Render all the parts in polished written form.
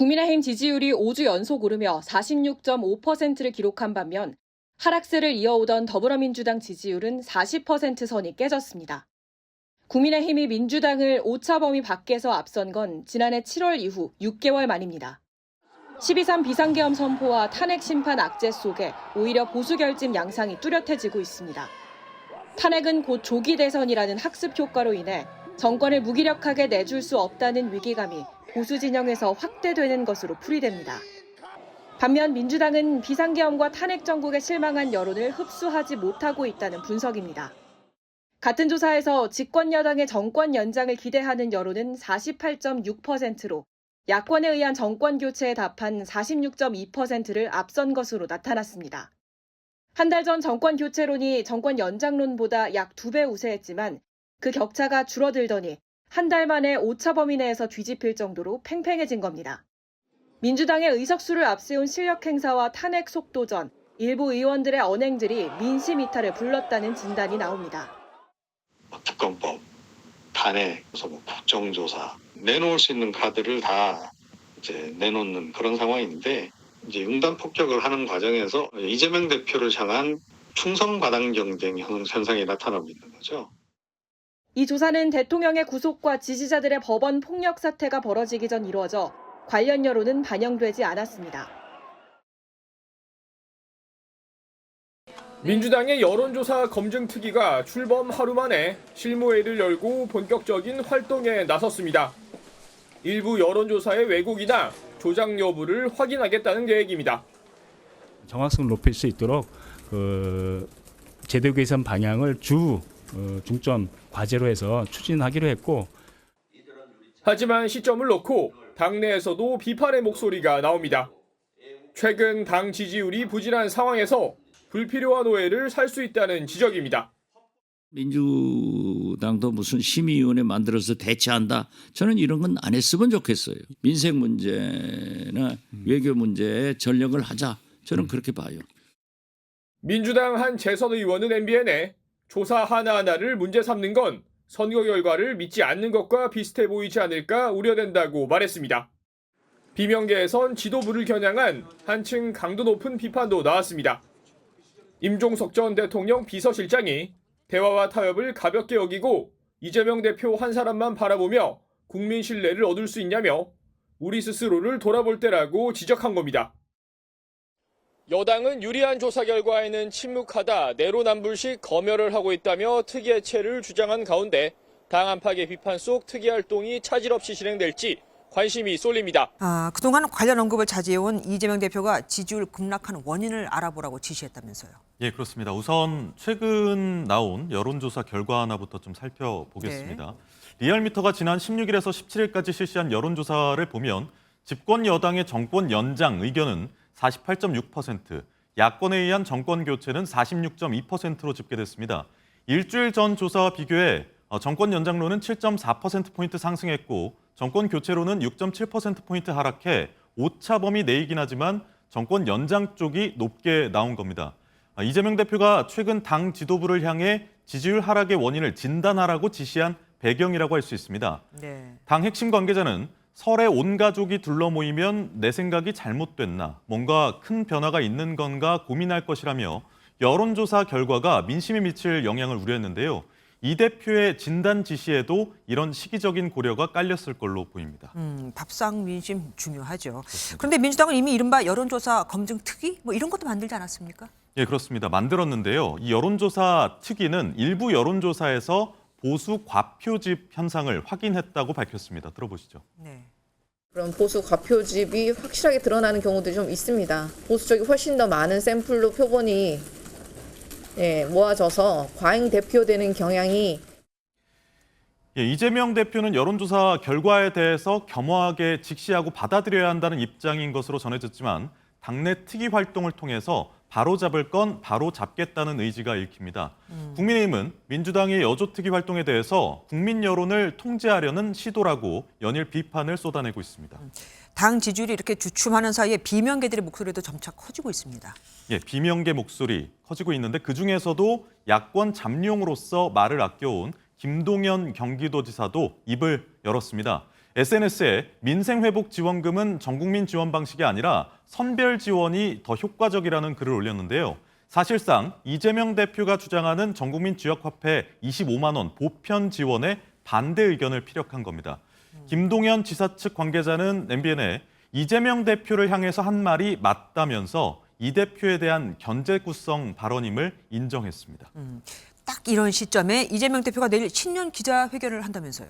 국민의힘 지지율이 5주 연속 오르며 46.5%를 기록한 반면 하락세를 이어오던 더불어민주당 지지율은 40% 선이 깨졌습니다. 국민의힘이 민주당을 오차 범위 밖에서 앞선 건 지난해 7월 이후 6개월 만입니다. 12.3 비상계엄 선포와 탄핵 심판 악재 속에 오히려 보수 결집 양상이 뚜렷해지고 있습니다. 탄핵은 곧 조기 대선이라는 학습 효과로 인해 정권을 무기력하게 내줄 수 없다는 위기감이 보수 진영에서 확대되는 것으로 풀이됩니다. 반면 민주당은 비상계엄과 탄핵 정국에 실망한 여론을 흡수하지 못하고 있다는 분석입니다. 같은 조사에서 집권 여당의 정권 연장을 기대하는 여론은 48.6%로 야권에 의한 정권 교체에 답한 46.2%를 앞선 것으로 나타났습니다. 한 달 전 정권 교체론이 정권 연장론보다 약 2배 우세했지만 그 격차가 줄어들더니 한 달 만에 오차 범위 내에서 뒤집힐 정도로 팽팽해진 겁니다. 민주당의 의석수를 앞세운 실력 행사와 탄핵 속도전, 일부 의원들의 언행들이 민심 이탈을 불렀다는 진단이 나옵니다. 특검법, 탄핵, 국정조사 내놓을 수 있는 카드를 다 이제 내놓는 그런 상황인데 이제 융단 폭격을 하는 과정에서 이재명 대표를 향한 충성과당 경쟁 현상이 나타나고 있는 거죠. 이 조사는 대통령의 구속과 지지자들의 법원 폭력 사태가 벌어지기 전 이루어져 관련 여론은 반영되지 않았습니다. 민주당의 여론조사 검증특위가 출범 하루 만에 실무회의를 열고 본격적인 활동에 나섰습니다. 일부 여론조사의 왜곡이나 조작 여부를 확인하겠다는 계획입니다. 정확성을 높일 수 있도록 제도 개선 방향을 중점 과제로 해서 추진하기로 했고, 하지만 시점을 놓고 당내에서도 비판의 목소리가 나옵니다. 최근 당 지지율이 부진한 상황에서 불필요한 오해를 살 수 있다는 지적입니다. 민주당도 무슨 심의위원회 만들어서 대처한다. 저는 이런 건 안 했으면 좋겠어요. 민생 문제나 외교 문제에 전력을 하자. 저는 그렇게 봐요. 민주당 한 재선 의원은 MBN에 조사 하나하나를 문제 삼는 건 선거 결과를 믿지 않는 것과 비슷해 보이지 않을까 우려된다고 말했습니다. 비명계에선 지도부를 겨냥한 한층 강도 높은 비판도 나왔습니다. 임종석 전 대통령 비서실장이 대화와 타협을 가볍게 여기고 이재명 대표 한 사람만 바라보며 국민 신뢰를 얻을 수 있냐며 우리 스스로를 돌아볼 때라고 지적한 겁니다. 여당은 유리한 조사 결과에는 침묵하다 내로남불식 검열을 하고 있다며 특위 해체를 주장한 가운데 당 안팎의 비판 속 특위 활동이 차질 없이 진행될지 관심이 쏠립니다. 그동안 관련 언급을 자제해온 이재명 대표가 지지율 급락하는 원인을 알아보라고 지시했다면서요. 예, 그렇습니다. 우선 최근 나온 여론조사 결과 하나부터 좀 살펴보겠습니다. 네. 리얼미터가 지난 16일에서 17일까지 실시한 여론조사를 보면 집권 여당의 정권 연장 의견은 48.6%, 야권에 의한 정권 교체는 46.2%로 집계됐습니다. 일주일 전 조사와 비교해 정권 연장론은 7.4%포인트 상승했고 정권 교체로는 6.7%포인트 하락해 오차 범위 내이긴 하지만 정권 연장 쪽이 높게 나온 겁니다. 이재명 대표가 최근 당 지도부를 향해 지지율 하락의 원인을 진단하라고 지시한 배경이라고 할 수 있습니다. 네. 당 핵심 관계자는 설에 온 가족이 둘러 모이면 내 생각이 잘못됐나, 뭔가 큰 변화가 있는 건가 고민할 것이라며 여론조사 결과가 민심에 미칠 영향을 우려했는데요. 이 대표의 진단 지시에도 이런 시기적인 고려가 깔렸을 걸로 보입니다. 밥상 민심 중요하죠. 그런데 민주당은 이미 이른바 여론조사 검증특위 이런 것도 만들지 않았습니까? 예, 그렇습니다. 만들었는데요. 이 여론조사 특위는 일부 여론조사에서 보수 과표집 현상을 확인했다고 밝혔습니다. 들어보시죠. 네. 그런 보수 과표집이 확실하게 드러나는 경우도 좀 있습니다. 보수 쪽이 훨씬 더 많은 샘플로 표본이 모아져서 과잉 대표되는 경향이. 예, 이재명 대표는 여론조사 결과에 대해서 겸허하게 직시하고 받아들여야 한다는 입장인 것으로 전해졌지만 당내 특위 활동을 통해서 바로잡을 건 바로잡겠다는 의지가 읽힙니다. 국민의힘은 민주당의 여조특위 활동에 대해서 국민 여론을 통제하려는 시도라고 연일 비판을 쏟아내고 있습니다. 당 지지율이 이렇게 주춤하는 사이에 비명계들의 목소리도 점차 커지고 있습니다. 예, 비명계 목소리 커지고 있는데 그중에서도 야권 잠룡으로서 말을 아껴온 김동연 경기도지사도 입을 열었습니다. SNS에 민생회복지원금은 전국민 지원 방식이 아니라 선별 지원이 더 효과적이라는 글을 올렸는데요. 사실상 이재명 대표가 주장하는 전국민 지역화폐 25만 원 보편 지원에 반대 의견을 피력한 겁니다. 김동연 지사 측 관계자는 MBN에 이재명 대표를 향해서 한 말이 맞다면서 이 대표에 대한 견제구성 발언임을 인정했습니다. 딱 이런 시점에 이재명 대표가 내일 신년 기자회견을 한다면서요.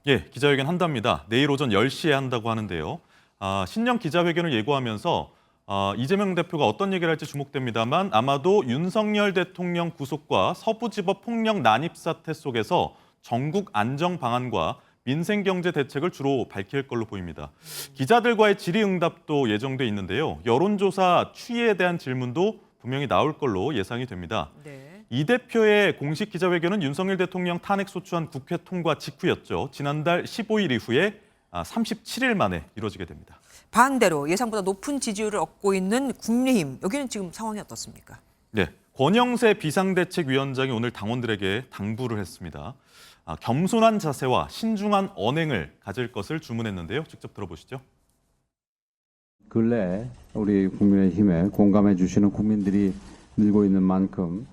예, 기자회견 한답니다. 내일 오전 10시에 한다고 하는데요. 신년 기자회견을 예고하면서 이재명 대표가 어떤 얘기를 할지 주목됩니다만 아마도 윤석열 대통령 구속과 서부지법 폭력 난입 사태 속에서 전국 안정 방안과 민생경제 대책을 주로 밝힐 걸로 보입니다. 기자들과의 질의응답도 예정돼 있는데요. 여론조사 추이에 대한 질문도 분명히 나올 걸로 예상이 됩니다. 네. 이 대표의 공식 기자회견은 윤석열 대통령 탄핵소추안 국회 통과 직후였죠. 지난달 15일 이후에 37일 만에 이루어지게 됩니다. 반대로 예상보다 높은 지지율을 얻고 있는 국민의힘, 여기는 지금 상황이 어떻습니까? 네, 권영세 비상대책위원장이 오늘 당원들에게 당부를 했습니다. 겸손한 자세와 신중한 언행을 가질 것을 주문했는데요. 직접 들어보시죠. 근래 우리 국민의힘에 공감해 주시는 국민들이 늘고 있는 만큼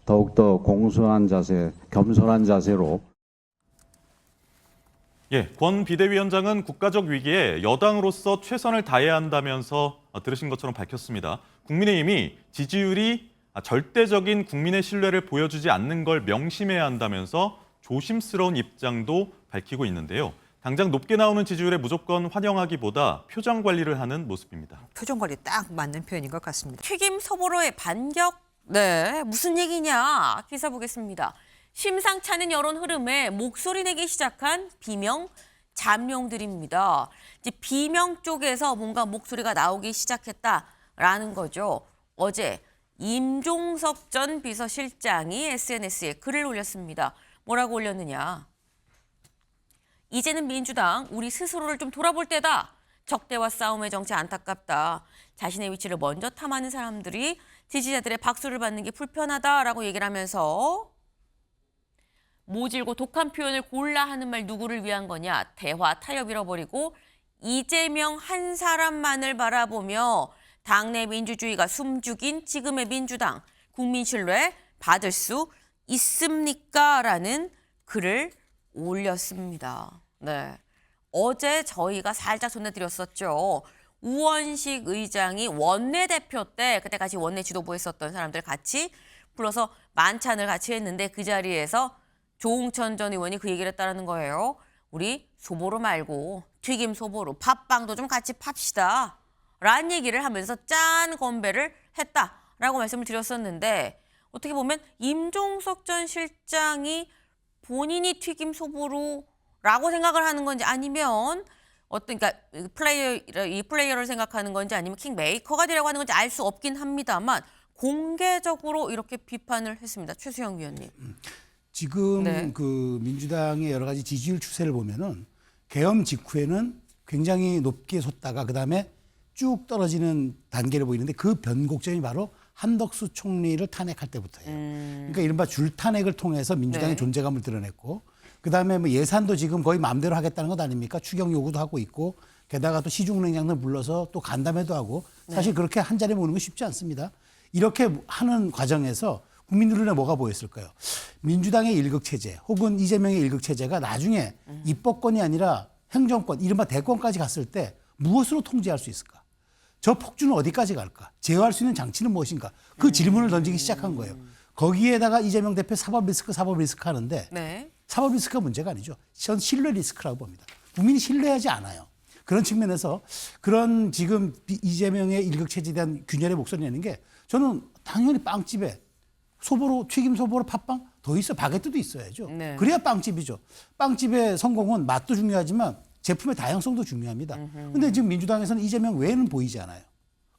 더욱더 공손한 자세, 겸손한 자세로 예, 권 비대위원장은 국가적 위기에 여당으로서 최선을 다해야 한다면서 들으신 것처럼 밝혔습니다. 국민의힘이 지지율이 절대적인 국민의 신뢰를 보여주지 않는 걸 명심해야 한다면서 조심스러운 입장도 밝히고 있는데요. 당장 높게 나오는 지지율에 무조건 환영하기보다 표정 관리를 하는 모습입니다. 표정 관리 딱 맞는 표현인 것 같습니다. 튀김 소보로의 반격? 네, 무슨 얘기냐? 기사 보겠습니다. 심상치 않은 여론 흐름에 목소리 내기 시작한 비명 잠룡들입니다. 이제 비명 쪽에서 뭔가 목소리가 나오기 시작했다라는 거죠. 어제 임종석 전 비서실장이 SNS에 글을 올렸습니다. 뭐라고 올렸느냐? 이제는 민주당 우리 스스로를 좀 돌아볼 때다. 적대와 싸움의 정치 안타깝다. 자신의 위치를 먼저 탐하는 사람들이 지지자들의 박수를 받는 게 불편하다라고 얘기를 하면서 모질고 독한 표현을 골라 하는 말 누구를 위한 거냐. 대화 타협 잃어버리고 이재명 한 사람만을 바라보며 당내 민주주의가 숨죽인 지금의 민주당 국민 신뢰 받을 수 있습니까? 라는 글을 올렸습니다. 네, 어제 저희가 살짝 전해드렸었죠. 우원식 의장이 원내대표 때 그때 같이 원내 지도부에 있었던 사람들 같이 불러서 만찬을 같이 했는데 그 자리에서 조응천 전 의원이 그 얘기를 했다는 거예요. 우리 소보로 말고 튀김 소보로 팥빵도 좀 같이 팝시다. 라는 얘기를 하면서 짠 건배를 했다라고 말씀을 드렸었는데 어떻게 보면 임종석 전 실장이 본인이 튀김 소보로라고 생각을 하는 건지 아니면 그러니까 이 플레이어를 생각하는 건지 아니면 킹메이커가 되려고 하는 건지 알 수 없긴 합니다만 공개적으로 이렇게 비판을 했습니다. 최수영 위원님. 지금 네. 그 민주당의 여러 가지 지지율 추세를 보면은 계엄 직후에는 굉장히 높게 솟다가 그다음에 쭉 떨어지는 단계를 보이는데 그 변곡점이 바로 한덕수 총리를 탄핵할 때부터예요. 그러니까 이른바 줄탄핵을 통해서 민주당의 네. 존재감을 드러냈고 그다음에 뭐 예산도 지금 거의 마음대로 하겠다는 것 아닙니까? 추경 요구도 하고 있고 게다가 또 시중은행장들 불러서 또 간담회도 하고 사실 그렇게 한 자리에 모는 거 쉽지 않습니다. 이렇게 하는 과정에서 국민들 눈에 뭐가 보였을까요? 민주당의 일극체제 혹은 이재명의 일극체제가 나중에 입법권이 아니라 행정권, 이른바 대권까지 갔을 때 무엇으로 통제할 수 있을까? 저 폭주는 어디까지 갈까? 제어할 수 있는 장치는 무엇인가? 그 질문을 던지기 시작한 거예요. 거기에다가 이재명 대표 사법 리스크 하는데 네. 사법 리스크가 문제가 아니죠. 전 신뢰 리스크라고 봅니다. 국민이 신뢰하지 않아요. 그런 측면에서 그런 지금 이재명의 일극체제에 대한 균열의 목소리 내는 게 저는 당연히 빵집에 소보로 튀김 소보로 팥빵 더 있어 바게트도 있어야죠. 네. 그래야 빵집이죠. 빵집의 성공은 맛도 중요하지만 제품의 다양성도 중요합니다. 그런데 지금 민주당에서는 이재명 외에는 보이지 않아요.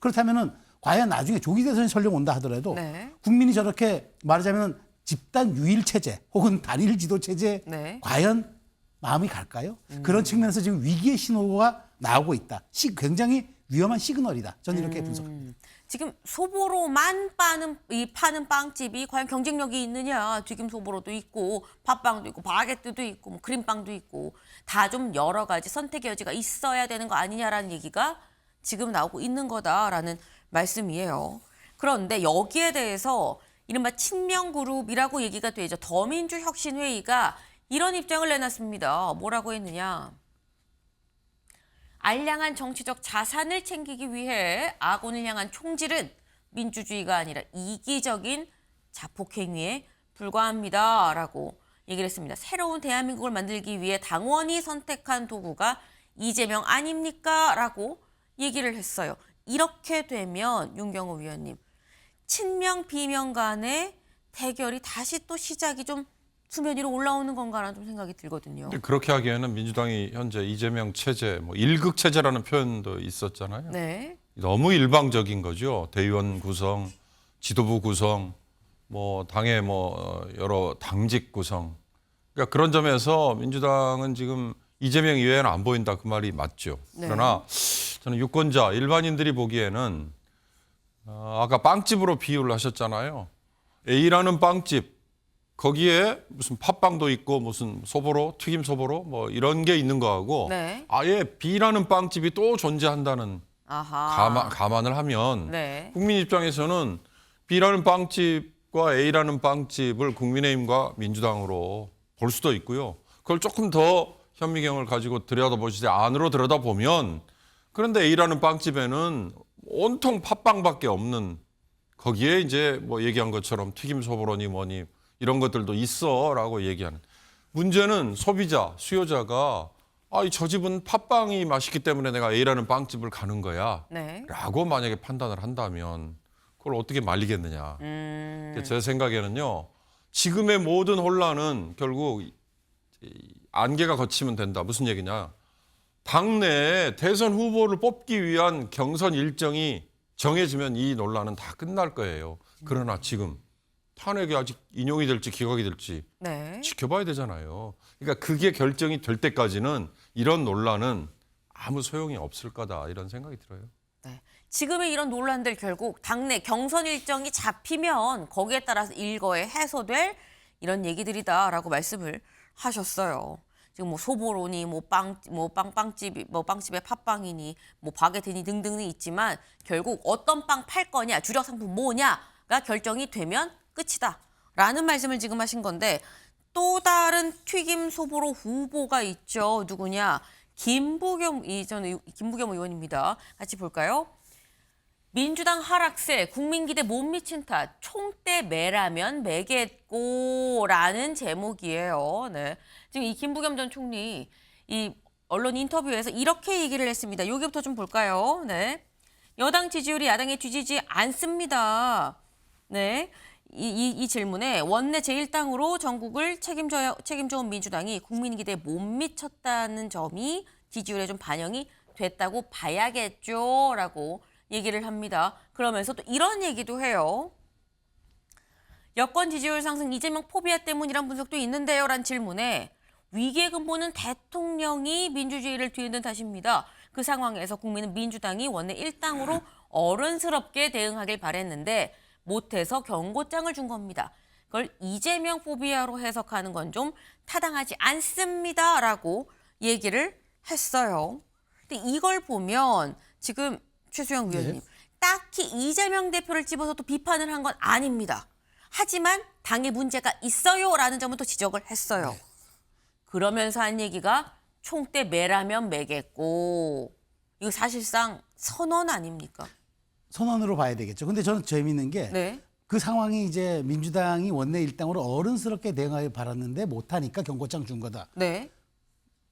그렇다면은 과연 나중에 조기 대선이 설령 온다 하더라도 네. 국민이 저렇게 말하자면 집단 유일 체제 혹은 단일 지도 체제 네. 과연 마음이 갈까요? 그런 측면에서 지금 위기의 신호가 나오고 있다. 굉장히 위험한 시그널이다. 저는 이렇게 분석합니다. 지금 소보로만 파는 빵집이 과연 경쟁력이 있느냐. 튀김 소보로도 있고 팥빵도 있고 바게트도 있고 뭐 크림빵도 있고 다 좀 여러 가지 선택의 여지가 있어야 되는 거 아니냐라는 얘기가 지금 나오고 있는 거다라는 말씀이에요. 그런데 여기에 대해서 이른바 친명그룹이라고 얘기가 되죠. 더민주혁신회의가 이런 입장을 내놨습니다. 뭐라고 했느냐. 알량한 정치적 자산을 챙기기 위해 아군을 향한 총질은 민주주의가 아니라 이기적인 자폭행위에 불과합니다라고 얘기를 했습니다. 새로운 대한민국을 만들기 위해 당원이 선택한 도구가 이재명 아닙니까? 라고 얘기를 했어요. 이렇게 되면 윤경호 위원님, 친명 비명 간의 대결이 다시 또 시작이 좀 수면 위로 올라오는 건가라는 좀 생각이 들거든요. 그렇게 하기에는 민주당이 현재 이재명 체제, 뭐 일극 체제라는 표현도 있었잖아요. 네. 너무 일방적인 거죠. 대의원 구성, 지도부 구성, 뭐 당의 뭐 여러 당직 구성. 그러니까 그런 점에서 민주당은 지금 이재명 이외에는 안 보인다 그 말이 맞죠. 네. 그러나 저는 유권자 일반인들이 보기에는 아까 빵집으로 비유를 하셨잖아요. A라는 빵집. 거기에 무슨 팥빵도 있고 무슨 소보로, 튀김 소보로 뭐 이런 게 있는 거하고 네. 아예 B라는 빵집이 또 존재한다는 아하. 감안을 하면 네. 국민 입장에서는 B라는 빵집과 A라는 빵집을 국민의힘과 민주당으로 볼 수도 있고요. 그걸 조금 더 현미경을 가지고 들여다보시되 안으로 들여다보면 그런데 A라는 빵집에는 온통 팥빵밖에 없는 거기에 이제 뭐 얘기한 것처럼 튀김 소보로니 뭐니 이런 것들도 있어라고 얘기하는. 문제는 소비자, 수요자가 저 집은 팥빵이 맛있기 때문에 내가 A라는 빵집을 가는 거야. 네. 라고 만약에 판단을 한다면 그걸 어떻게 말리겠느냐. 제 생각에는요. 지금의 모든 혼란은 결국 안개가 걷히면 된다. 무슨 얘기냐. 당내에 대선 후보를 뽑기 위한 경선 일정이 정해지면 이 논란은 다 끝날 거예요. 그러나 지금 탄핵이 아직 인용이 될지 기각이 될지 네. 지켜봐야 되잖아요. 그러니까 그게 결정이 될 때까지는 이런 논란은 아무 소용이 없을 거다 이런 생각이 들어요. 네. 지금의 이런 논란들 결국 당내 경선 일정이 잡히면 거기에 따라서 일거에 해소될 이런 얘기들이다라고 말씀을 하셨어요. 지금 뭐 소보로니 빵집이 빵집의 팥빵이니 뭐 바게트니 등등이 있지만 결국 어떤 빵 팔 거냐, 주력 상품 뭐냐가 결정이 되면 끝이다라는 말씀을 지금 하신 건데 또 다른 튀김 소보로 후보가 있죠. 누구냐? 김부겸 의원입니다. 같이 볼까요? 민주당 하락세, 국민기대 못 미친 탓, 총대 매라면 매겠고라는 제목이에요. 네. 지금 이 김부겸 전 총리 이 언론 인터뷰에서 이렇게 얘기를 했습니다. 여기부터 좀 볼까요? 네. 여당 지지율이 야당에 뒤지지 않습니다. 네. 이 질문에 원내 제1당으로 전국을 책임져온 민주당이 국민기대에 못 미쳤다는 점이 지지율에 좀 반영이 됐다고 봐야겠죠라고 얘기를 합니다. 그러면서 또 이런 얘기도 해요. 여권 지지율 상승 이재명 포비아 때문이란 분석도 있는데요. 라는 질문에 위기의 근본은 대통령이 민주주의를 뒤흔든 탓입니다. 그 상황에서 국민은 민주당이 원내 1당으로 어른스럽게 대응하길 바랬는데 못해서 경고장을 준 겁니다. 그걸 이재명 포비아로 해석하는 건 좀 타당하지 않습니다라고 얘기를 했어요. 근데 이걸 보면 지금 최수영 위원님 딱히 이재명 대표를 집어서 또 비판을 한 건 아닙니다. 하지만 당에 문제가 있어요라는 점은 또 지적을 했어요. 그러면서 한 얘기가 총대 매라면 매겠고 이거 사실상 선언 아닙니까? 선언으로 봐야 되겠죠. 근데 저는 재미있는 게 네. 그 상황이 이제 민주당이 원내 일당으로 어른스럽게 대응하길 바랐는데 못하니까 경고장 준 거다. 네.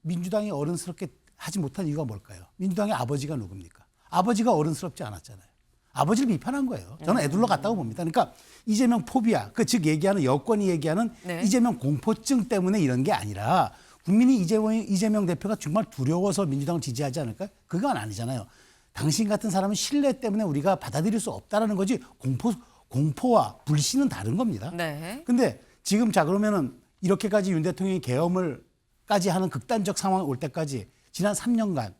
민주당이 어른스럽게 하지 못한 이유가 뭘까요? 민주당의 아버지가 누굽니까? 아버지가 어른스럽지 않았잖아요. 아버지를 비판한 거예요. 저는 애둘러 갔다고 봅니다. 그러니까 이재명 포비아, 즉 얘기하는 여권이 얘기하는 네. 이재명 공포증 때문에 이런 게 아니라 국민이 이재명 대표가 정말 두려워서 민주당을 지지하지 않을까요? 그건 아니잖아요. 당신 같은 사람은 신뢰 때문에 우리가 받아들일 수 없다라는 거지 공포와 불신은 다른 겁니다. 네. 근데 지금 자 그러면은 이렇게까지 윤 대통령이 계엄을까지 하는 극단적 상황이 올 때까지 지난 3년간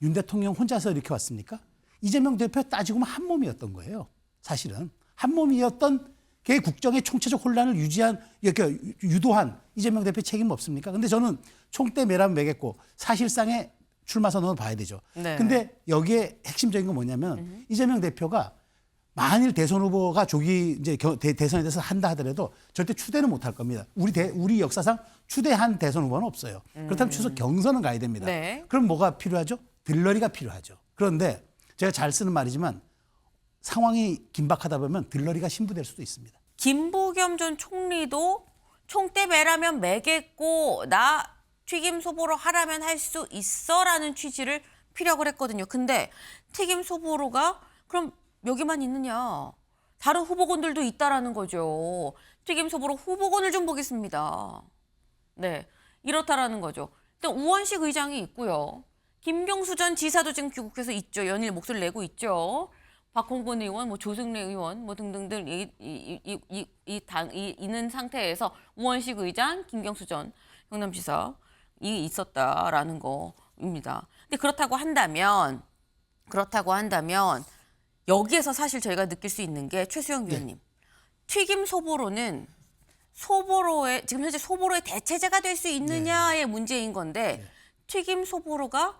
윤 대통령 혼자서 이렇게 왔습니까? 이재명 대표 따지고 보면 한 몸이었던 거예요. 사실은 한 몸이었던 게 국정의 총체적 혼란을 이렇게 유도한 이재명 대표 책임 없습니까? 근데 저는 총대 매라면 매겠고 사실상의 출마 선언을 봐야 되죠. 네. 근데 여기에 핵심적인 건 뭐냐면 이재명 대표가 만일 대선 후보가 조기 이제 대선에 대해서 한다 하더라도 절대 추대는 못할 겁니다. 우리 역사상 추대한 대선 후보는 없어요. 그렇다면 추석 경선은 가야 됩니다. 네. 그럼 뭐가 필요하죠? 들러리가 필요하죠. 그런데 제가 잘 쓰는 말이지만 상황이 긴박하다 보면 들러리가 신부될 수도 있습니다. 김부겸 전 총리도 총대 매라면 매겠고 나 튀김 소보로 하라면 할 수 있어라는 취지를 피력을 했거든요. 근데 튀김 소보로가 그럼 여기만 있느냐? 다른 후보군들도 있다라는 거죠. 튀김 소보로 후보군을 좀 보겠습니다. 네, 이렇다라는 거죠. 일단 우원식 의장이 있고요. 김경수 전 지사도 지금 귀국해서 있죠. 연일 목소리를 내고 있죠. 박홍근 의원, 뭐 조승래 의원, 뭐 등등등 있는 상태에서 우원식 의장, 김경수 전 경남지사 이 있었다라는 거입니다. 근데 그렇다고 한다면 여기에서 사실 저희가 느낄 수 있는 게 최수영 위원님, 튀김 소보로는 소보로의 지금 현재 소보로의 대체제가 될 수 있느냐의 문제인 건데 튀김 소보로가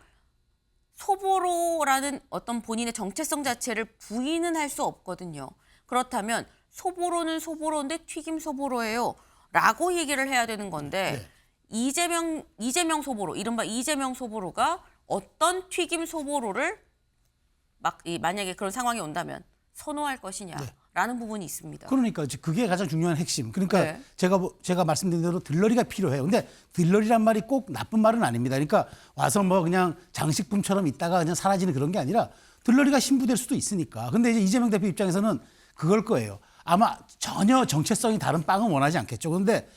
소보로라는 어떤 본인의 정체성 자체를 부인은 할 수 없거든요. 그렇다면 소보로는 소보로인데 튀김 소보로예요 라고 얘기를 해야 되는 건데 이재명 소보로, 이른바 이재명 소보로가 어떤 튀김 소보로를 만약에 그런 상황이 온다면 선호할 것이냐라는 부분이 있습니다. 그러니까 그게 가장 중요한 핵심. 그러니까 네. 제가 말씀드린 대로 들러리가 필요해요. 근데 들러리란 말이 꼭 나쁜 말은 아닙니다. 그러니까 와서 뭐 그냥 장식품처럼 있다가 그냥 사라지는 그런 게 아니라 들러리가 신부될 수도 있으니까. 근데 이제 이재명 대표 입장에서는 그걸 거예요. 아마 전혀 정체성이 다른 빵은 원하지 않겠죠. 그런데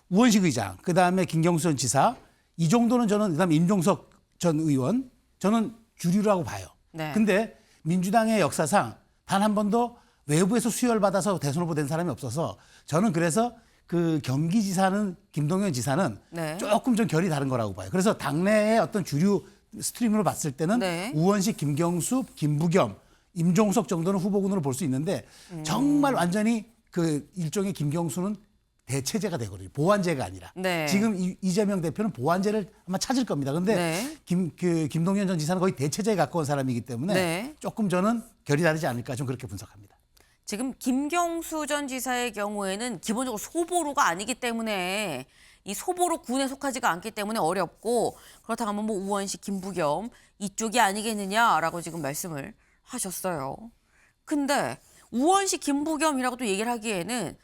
우원식 의장, 그다음에 김경수 전 지사, 이 정도는 저는 그다음에 임종석 전 의원, 저는 주류라고 봐요. 네. 근데 민주당의 역사상 단 한 번도 외부에서 수혈받아서 대선 후보 된 사람이 없어서 저는 그래서 그 경기지사는 김동연 지사는 조금 좀 결이 다른 거라고 봐요. 그래서 당내의 어떤 주류 스트림으로 봤을 때는 우원식, 김경수, 김부겸, 임종석 정도는 후보군으로 볼 수 있는데 정말 완전히 그 일종의 김경수는 대체제가 되거든요. 보완제가 아니라. 지금 이재명 대표는 보완제를 아마 찾을 겁니다. 그런데 김동연 전 지사는 거의 대체제에 가까운 사람이기 때문에 조금 저는 결이 다르지 않을까 좀 그렇게 분석합니다. 지금 김경수 전 지사의 경우에는 기본적으로 소보로가 아니기 때문에 이 소보로 군에 속하지가 않기 때문에 어렵고 그렇다고 하면 뭐 우원식, 김부겸 이쪽이 아니겠느냐라고 지금 말씀을 하셨어요. 근데 우원식, 김부겸이라고 또 얘기를 하기에는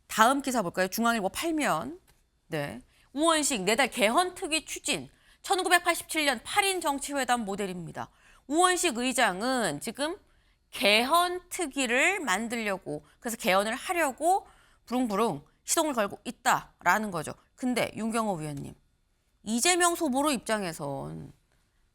다음 기사 볼까요? 중앙일보 8면. 네. 우원식 내달 개헌 특위 추진. 1987년 8인 정치회담 모델입니다. 우원식 의장은 지금 개헌 특위를 만들려고 그래서 개헌을 하려고 부릉부릉 시동을 걸고 있다라는 거죠. 근데 윤경호 위원님, 이재명 소보로 입장에선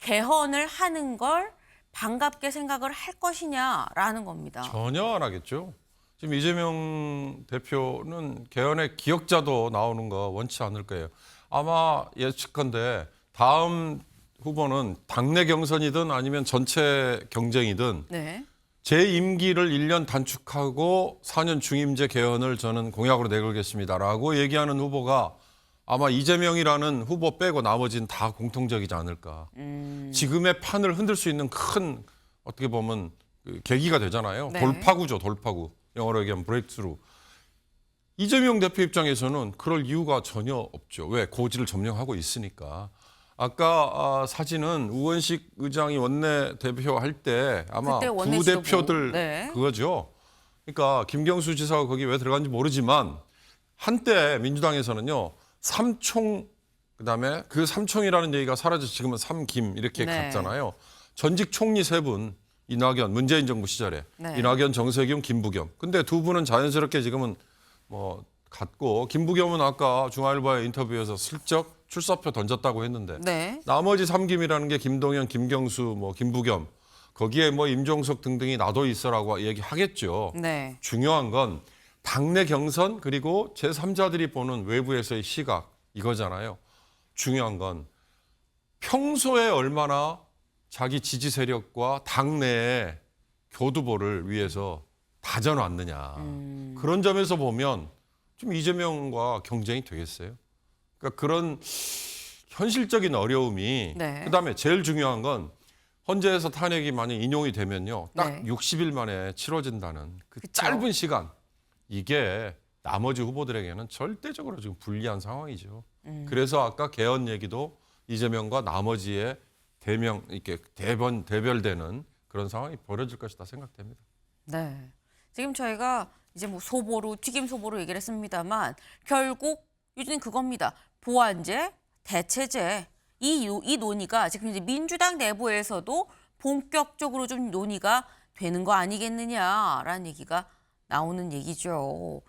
개헌을 하는 걸 반갑게 생각을 할 것이냐라는 겁니다. 전혀 안 하겠죠. 지금 이재명 대표는 개헌의 기억자도 나오는 거 원치 않을 거예요. 아마 예측컨대 다음 후보는 당내 경선이든 아니면 전체 경쟁이든 제 임기를 1년 단축하고 4년 중임제 개헌을 저는 공약으로 내걸겠습니다라고 얘기하는 후보가 아마 이재명이라는 후보 빼고 나머지는 다 공통적이지 않을까. 지금의 판을 흔들 수 있는 큰 어떻게 보면 그 계기가 되잖아요. 돌파구죠, 돌파구. 영어로 얘기하면 브레이크스루. 이재명 대표 입장에서는 그럴 이유가 전혀 없죠. 왜? 고지를 점령하고 있으니까. 아까 사진은 우원식 의장이 원내대표 할 때 아마 부대표들 그거죠. 그러니까 김경수 지사가 거기 왜 들어간지 모르지만 한때 민주당에서는요. 삼총 그다음에 그 삼총이라는 얘기가 사라져서 지금은 삼김 이렇게 갔잖아요. 전직 총리 세 분. 이낙연, 문재인 정부 시절에 이낙연, 정세균, 김부겸. 근데 두 분은 자연스럽게 지금은 뭐 갔고 김부겸은 아까 중앙일보의 인터뷰에서 슬쩍 출사표 던졌다고 했는데 나머지 3김이라는 게 김동연, 김경수, 뭐 김부겸 거기에 뭐 임종석 등등이 나도 있어라고 얘기하겠죠. 중요한 건 당내 경선 그리고 제3자들이 보는 외부에서의 시각 이거잖아요. 중요한 건 평소에 얼마나 자기 지지 세력과 당내의 교두보를 위해서 다져놨느냐. 그런 점에서 보면 좀 이재명과 경쟁이 되겠어요. 그러니까 그런 현실적인 어려움이 네. 그다음에 제일 중요한 건 헌재에서 탄핵이 만약 인용이 되면요. 딱 네. 60일 만에 치러진다는 그 그쵸. 짧은 시간. 이게 나머지 후보들에게는 절대적으로 지금 불리한 상황이죠. 그래서 아까 개헌 얘기도 이재명과 나머지의 대명 이렇게 대별되는 그런 상황이 벌어질 것이다 생각됩니다. 네. 지금 저희가 이제 뭐 소보로 튀김 소보로 얘기를 했습니다만 결국 요즘 그겁니다. 보완제, 대체제 이 논의가 지금 이제 민주당 내부에서도 본격적으로 좀 논의가 되는 거 아니겠느냐라는 얘기가 나오는 얘기죠.